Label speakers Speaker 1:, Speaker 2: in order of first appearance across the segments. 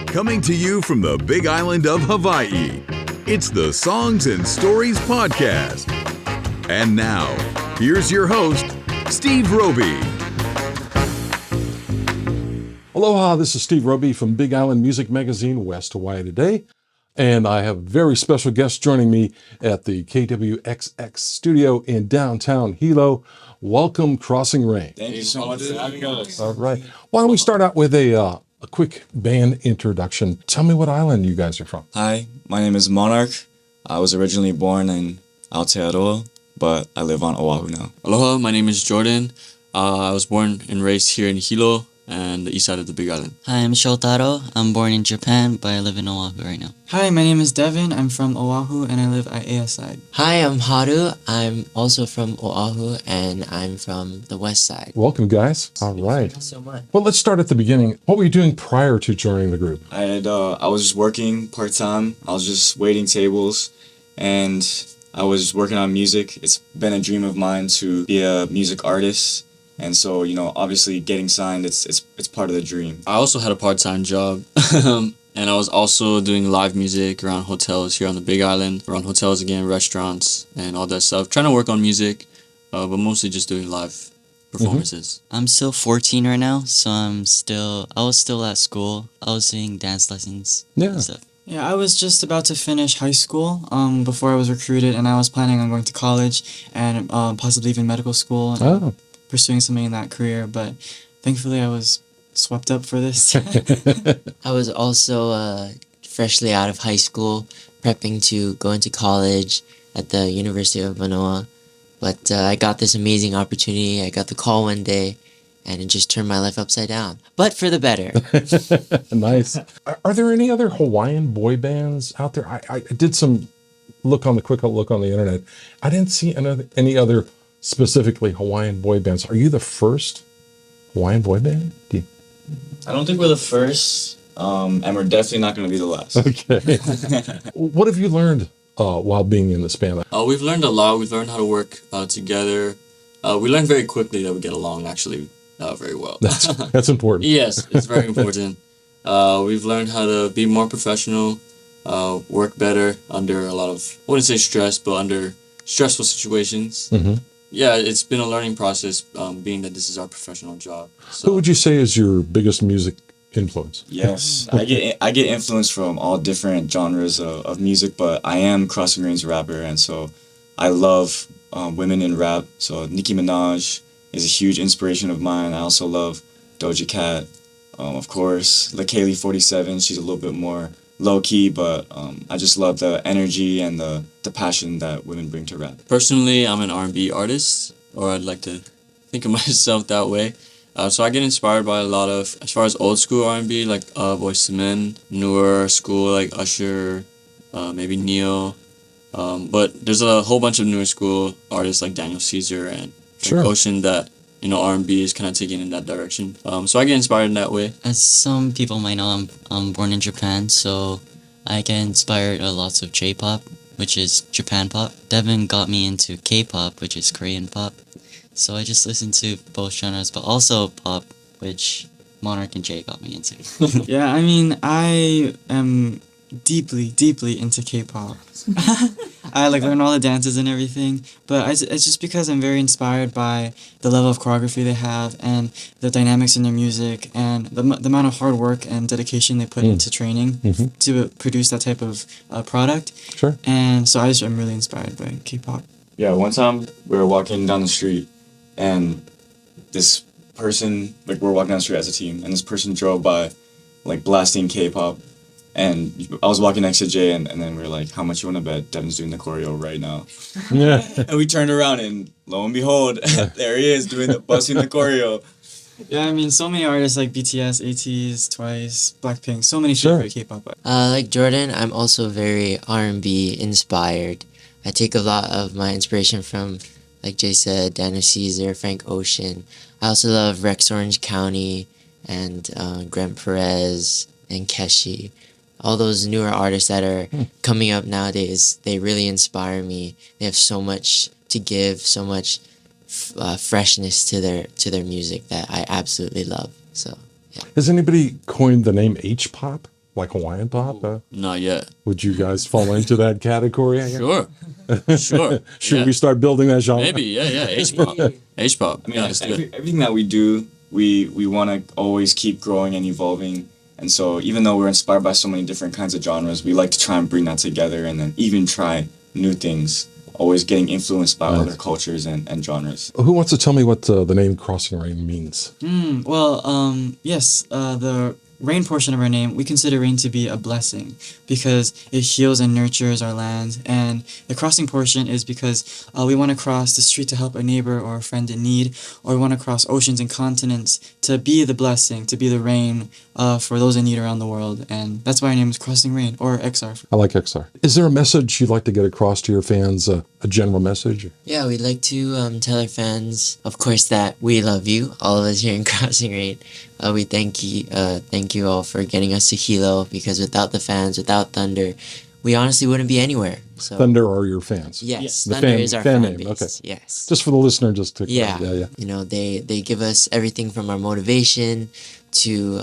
Speaker 1: Coming to you from the Big Island of Hawaii, it's the Songs and Stories Podcast. And now, here's your host, Steve Roby.
Speaker 2: Aloha, this is Steve Roby from Big Island Music Magazine, West Hawaii Today. And I have a very special guest joining me at the KWXX studio in downtown Hilo. Welcome, Crossing Rain.
Speaker 3: Thank you so much for having us.
Speaker 2: All right. Why don't we start out with a quick band introduction. Tell me what island you guys are from.
Speaker 3: Hi, my name is Monarch. I was originally born in Aotearoa, but I live on Oahu now.
Speaker 4: Aloha, my name is Jordan. I was born and raised here in Hilo and the east side of the Big Island.
Speaker 5: Hi, I'm Shotaro. I'm born in Japan, but I live in Oahu right now.
Speaker 6: Hi, my name is Devin. I'm from Oahu and I live at Ea side.
Speaker 7: Hi, I'm Haru. I'm also from Oahu and I'm from the west side.
Speaker 2: Welcome, guys. All right.
Speaker 7: Thank you so much.
Speaker 2: Well, let's start at the beginning. What were you doing prior to joining the group?
Speaker 3: I was just working part-time. I was just waiting tables and I was working on music. It's been a dream of mine to be a music artist. And so, obviously getting signed, it's part of the dream.
Speaker 4: I also had a part-time job, and I was also doing live music around hotels here on the Big Island, around hotels again, restaurants, and all that stuff. Trying to work on music, but mostly just doing live performances.
Speaker 5: I'm still 14 right now, so I was still at school. I was doing dance lessons and stuff.
Speaker 6: Yeah, I was just about to finish high school before I was recruited, and I was planning on going to college and possibly even medical school and pursuing something in that career. But thankfully, I was swept up for this.
Speaker 7: I was also freshly out of high school, prepping to go into college at the University of Manoa. But I got this amazing opportunity. I got the call one day, and it just turned my life upside down. But for the better.
Speaker 2: Nice. Are there any other Hawaiian boy bands out there? I did some quick look on the internet. I didn't see any other specifically Hawaiian boy bands. Are you the first Hawaiian boy band?
Speaker 3: I don't think we're the first, and we're definitely not going to be the last.
Speaker 2: Okay. What have you learned while being in this band?
Speaker 4: We've learned a lot. We've learned how to work together. We learned very quickly that we get along actually very well.
Speaker 2: That's important.
Speaker 4: Yes, it's very important. We've learned how to be more professional, work better under a lot of, I wouldn't say stress, but under stressful situations.
Speaker 2: Mm-hmm.
Speaker 4: Yeah, it's been a learning process, being that this is our professional job. So.
Speaker 2: Who would you say is your biggest music influence?
Speaker 3: Yes, I get influence from all different genres of music, but I am Crossing Rain's rapper, and so I love women in rap. So Nicki Minaj is a huge inspiration of mine. I also love Doja Cat, of course, LaKaylee 47. She's a little bit more low-key, but I just love the energy and the passion that women bring to rap.
Speaker 4: Personally, I'm an R&B artist, or I'd like to think of myself that way. So I get inspired by a lot of, as far as old school R&B, like Boyz II Men, newer school like Usher, maybe Neo. But there's a whole bunch of newer school artists like Daniel Caesar and Frank Ocean that, R&B is kind of taking in that direction. So I get inspired in that way.
Speaker 5: As some people might know, I'm born in Japan, so I get inspired by lots of J-pop, which is Japan pop. Devin got me into K-pop, which is Korean pop. So I just listen to both genres, but also pop, which Monarch and Jay got me into.
Speaker 6: Yeah, I mean, I am deeply, deeply into K-pop. I learn all the dances and everything, but it's just because I'm very inspired by the level of choreography they have and the dynamics in their music and the amount of hard work and dedication they put into training to produce that type of product.
Speaker 2: Sure.
Speaker 6: And so I'm really inspired by K-pop.
Speaker 3: Yeah, one time we were walking down the street and this person, we were walking down the street as a team, and this person drove by blasting K-pop. And I was walking next to Jay, and then we were like, how much you want to bet Devin's doing the choreo right now?
Speaker 2: Yeah.
Speaker 3: And we turned around, and lo and behold, there he is busting the choreo.
Speaker 6: Yeah, I mean, so many artists like BTS, ATEEZ, Twice, Blackpink, so many favorite K-pop artists.
Speaker 7: Like Jordan, I'm also very R&B inspired. I take a lot of my inspiration from, like Jay said, Daniel Caesar, Frank Ocean. I also love Rex Orange County and Grant Perez and Keshi. All those newer artists that are coming up nowadays, they really inspire me. They have so much to give, so much freshness to their music that I absolutely love. So
Speaker 2: Has anybody coined the name H-pop, like Hawaiian pop?
Speaker 4: Not yet.
Speaker 2: Would you guys fall into that category?
Speaker 4: Sure. Sure.
Speaker 2: Should
Speaker 4: Yeah.
Speaker 2: we start building that genre?
Speaker 4: Maybe, yeah. H-pop. H-pop.
Speaker 3: I mean,
Speaker 4: Yeah, let's do it.
Speaker 3: everything that we do, we want to always keep growing and evolving. And so even though we're inspired by so many different kinds of genres, we like to try and bring that together and then even try new things, always getting influenced by
Speaker 2: Nice.
Speaker 3: other cultures and genres.
Speaker 2: Who wants to tell me what the name Crossing Rain means?
Speaker 6: Yes, the rain portion of our name, we consider rain to be a blessing because it heals and nurtures our land. And the crossing portion is because we want to cross the street to help a neighbor or a friend in need, or we want to cross oceans and continents to be the blessing, to be the rain for those in need around the world. And that's why our name is Crossing Rain, or XR.
Speaker 2: I like XR. Is there a message you'd like to get across to your fans, a general message?
Speaker 7: Yeah, we'd like to tell our fans, of course, that we love you, all of us here in Crossing Rain. We thank you all for getting us to Hilo, because without the fans, without Thunder, we honestly wouldn't be anywhere. So
Speaker 2: Thunder are your fans?
Speaker 7: yes,
Speaker 2: The
Speaker 7: Thunder is our fan
Speaker 2: name,
Speaker 7: base.
Speaker 2: okay.
Speaker 7: Yes.
Speaker 2: Just for the listener, just to...
Speaker 7: Yeah.
Speaker 2: Yeah.
Speaker 7: You know, they give us everything from our motivation to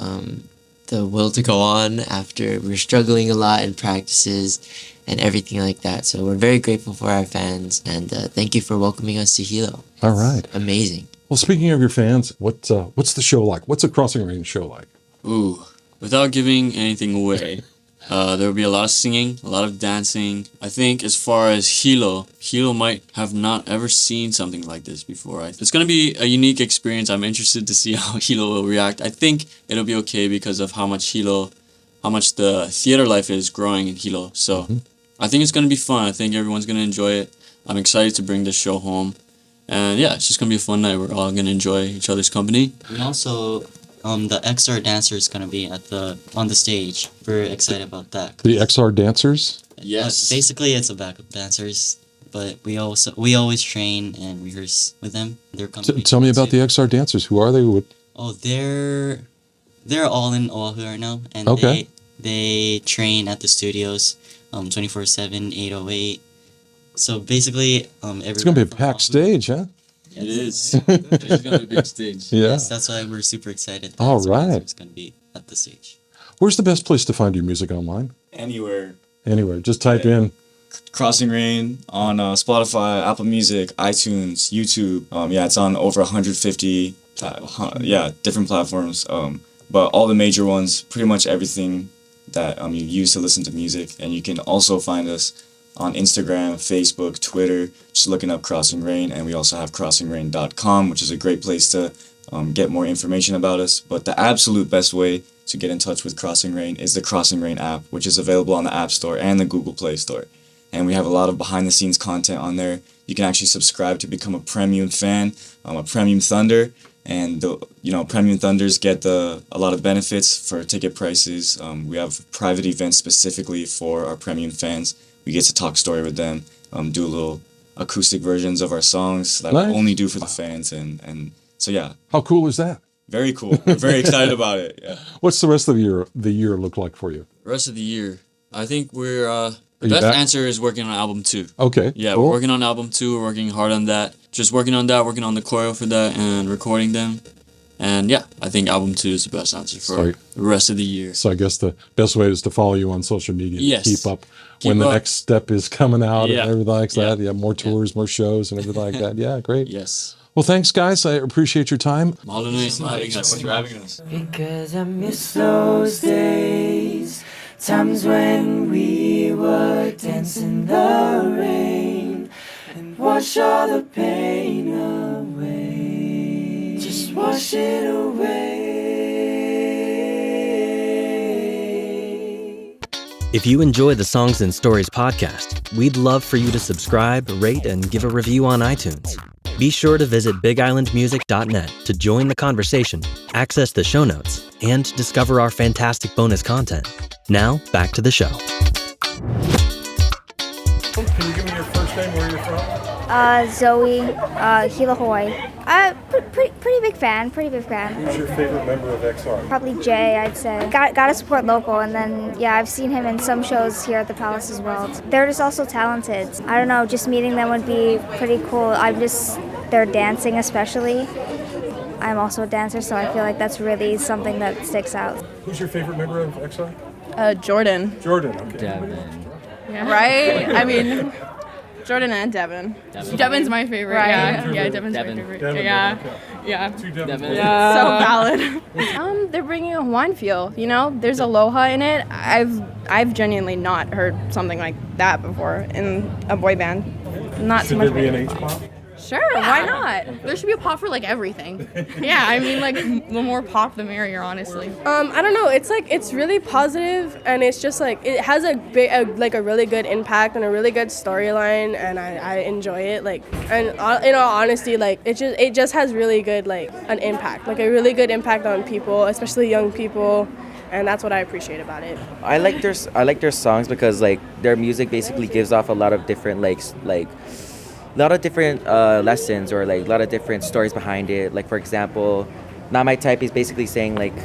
Speaker 7: the will to go on after we're struggling a lot in practices and everything like that. So we're very grateful for our fans, and thank you for welcoming us to Hilo.
Speaker 2: All right.
Speaker 7: Amazing.
Speaker 2: Well, speaking of your fans, what's the show like? What's a Crossing Rain show like?
Speaker 4: Ooh, without giving anything away, there will be a lot of singing, a lot of dancing. I think as far as Hilo might have not ever seen something like this before. It's going to be a unique experience. I'm interested to see how Hilo will react. I think it'll be okay because of how much the theater life is growing in Hilo. So I think it's going to be fun. I think everyone's going to enjoy it. I'm excited to bring this show home. And yeah, it's just going to be a fun night. We're all going to enjoy each other's company.
Speaker 5: And also, the XR dancer is gonna be on the stage. We're excited about that.
Speaker 2: The XR dancers?
Speaker 4: Yes.
Speaker 5: Basically, it's a backup dancers, but we always train and rehearse with them. They're coming.
Speaker 2: Tell me about the XR dancers. Who are they?
Speaker 5: Oh, they're all in Oahu right now, and
Speaker 2: Okay.
Speaker 5: they train at the studios, 24/7, 808. So basically,
Speaker 2: It's going to be a packed stage, huh?
Speaker 4: It is. It's going to be a big stage.
Speaker 2: Yeah.
Speaker 5: Yes, that's why we're super excited.
Speaker 2: All right.
Speaker 5: It's gonna be at the stage.
Speaker 2: Where's the best place to find your music online?
Speaker 3: Anywhere.
Speaker 2: Anywhere. Just type in.
Speaker 3: Crossing Rain on Spotify, Apple Music, iTunes, YouTube. It's on over 150 different platforms. But all the major ones, pretty much everything that you use to listen to music. And you can also find us on Instagram, Facebook, Twitter, just looking up Crossing Rain. And we also have crossingrain.com, which is a great place to get more information about us. But the absolute best way to get in touch with Crossing Rain is the Crossing Rain app, which is available on the App Store and the Google Play Store. And we have a lot of behind-the-scenes content on there. You can actually subscribe to become a premium fan, a premium Thunder. And premium Thunders get a lot of benefits for ticket prices. We have private events specifically for our premium fans. We get to talk story with them, do little acoustic versions of our songs that
Speaker 2: Nice.
Speaker 3: we only do for the fans, and so yeah,
Speaker 2: How cool is that?
Speaker 3: very cool. We're very excited about it. Yeah.
Speaker 2: What's the rest of the year look like for you?
Speaker 4: The rest of the year, I think we're the
Speaker 2: you
Speaker 4: best
Speaker 2: back?
Speaker 4: answer is working on album 2.
Speaker 2: Okay.
Speaker 4: Yeah,
Speaker 2: cool.
Speaker 4: we're working on album 2. We're working hard on that. Just working on that, working on the choreo for that, and recording them. And yeah, I think album 2 is the best answer for
Speaker 2: Sorry.
Speaker 4: the rest of the year.
Speaker 2: So I guess the best way is to follow you on social media.
Speaker 4: Yes.
Speaker 2: Keep up
Speaker 4: Keep
Speaker 2: when the
Speaker 4: up.
Speaker 2: next step is coming out
Speaker 4: Yeah.
Speaker 2: and everything like
Speaker 4: Yeah.
Speaker 2: that. Yeah, more tours, more shows, and everything like that. Yeah, great.
Speaker 4: Yes.
Speaker 2: Well, thanks, guys. I appreciate your time.
Speaker 4: Mahalo nui for having us. For having us.
Speaker 8: Because I miss those days, times when we would dance in the rain and wash all the pain away. Just wash it away.
Speaker 9: If you enjoy the Songs and Stories podcast, we'd love for you to subscribe, rate, and give a review on iTunes. Be sure to visit bigislandmusic.net to join the conversation, access the show notes, and discover our fantastic bonus content. Now, back to the show.
Speaker 2: Can you give me your first name, where you're from?
Speaker 10: Zoe, Hilo, Hawaii. Pretty big fan.
Speaker 2: Who's your favorite member of XR?
Speaker 10: Probably Jay, I'd say. Gotta support local, and then yeah, I've seen him in some shows here at the Palace as well. They're just also talented. I don't know, just meeting them would be pretty cool. Their dancing especially. I'm also a dancer, so I feel like that's really something that sticks out.
Speaker 2: Who's your favorite member of EXO?
Speaker 11: Jordan.
Speaker 2: Jordan, okay.
Speaker 12: Devin.
Speaker 11: Yeah. Right? I mean, Jordan and Devin. Devin's my favorite. Right. Yeah, Devin's my favorite.
Speaker 2: Devin,
Speaker 11: yeah.
Speaker 2: okay.
Speaker 11: Yeah.
Speaker 2: Two Devins.
Speaker 11: Yeah. So valid. They're bringing a Hawaiian feel, you know? There's aloha in it. I've genuinely not heard something like that before in a boy band. Not too much.
Speaker 2: Should there be an H-pop?
Speaker 11: Sure, why not? There should be a pop for like everything. Yeah, I mean like the more pop the merrier, honestly.
Speaker 13: I don't know. It's really positive, and it's just like it has a really good impact and a really good storyline, and I enjoy it. Like, and in all honesty, like it just has really good like an impact, like a really good impact on people, especially young people. And that's what I appreciate about it.
Speaker 14: I like their songs because like their music basically gives off a lot of different lessons or like a lot of different stories behind it. Like for example, Not My Type is basically saying like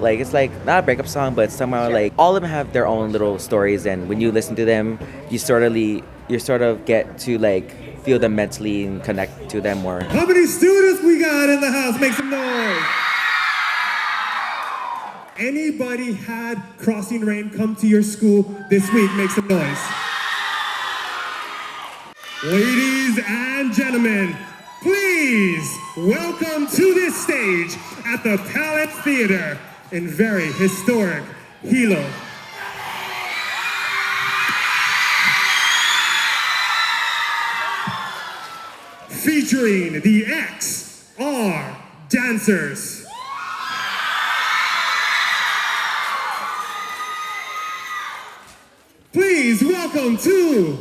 Speaker 14: it's like not a breakup song, but somehow like all of them have their own little stories, and when you listen to them, you sort of get to like feel them mentally and connect to them more.
Speaker 15: How many students we got in the house? Make some noise. Anybody had Crossing Rain come to your school this week? Make some noise. Ladies and gentlemen, please welcome to this stage at the Palace Theater in very historic Hilo. Featuring the XR Dancers. Please welcome to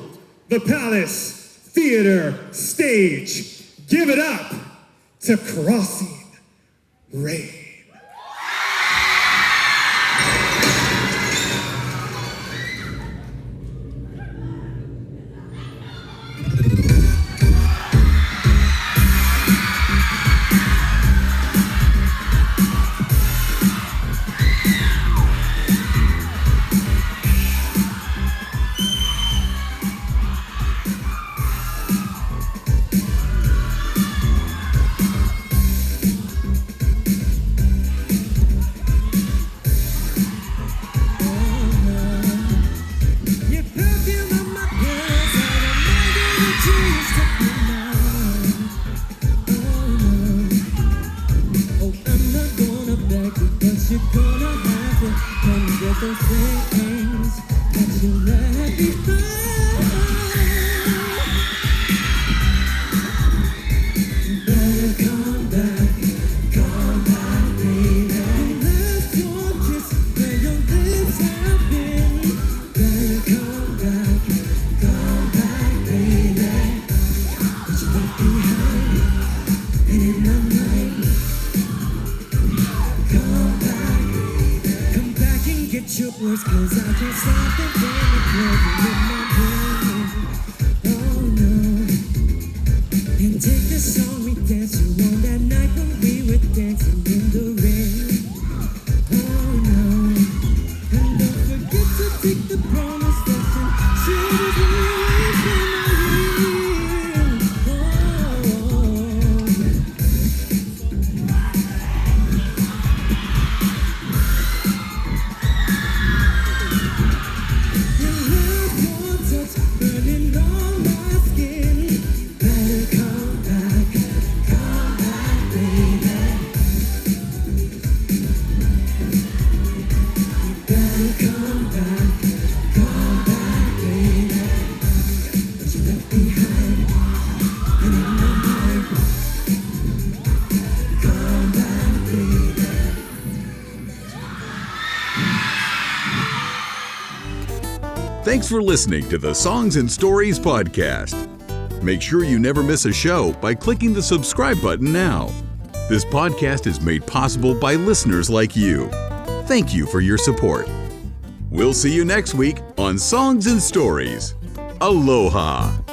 Speaker 15: the Palace Theater stage. Give it up to Crossing Rain.
Speaker 1: Thanks for listening to the Songs and Stories podcast. Make sure you never miss a show by clicking the subscribe button now. This podcast is made possible by listeners like you. Thank you for your support. We'll see you next week on Songs and Stories. Aloha.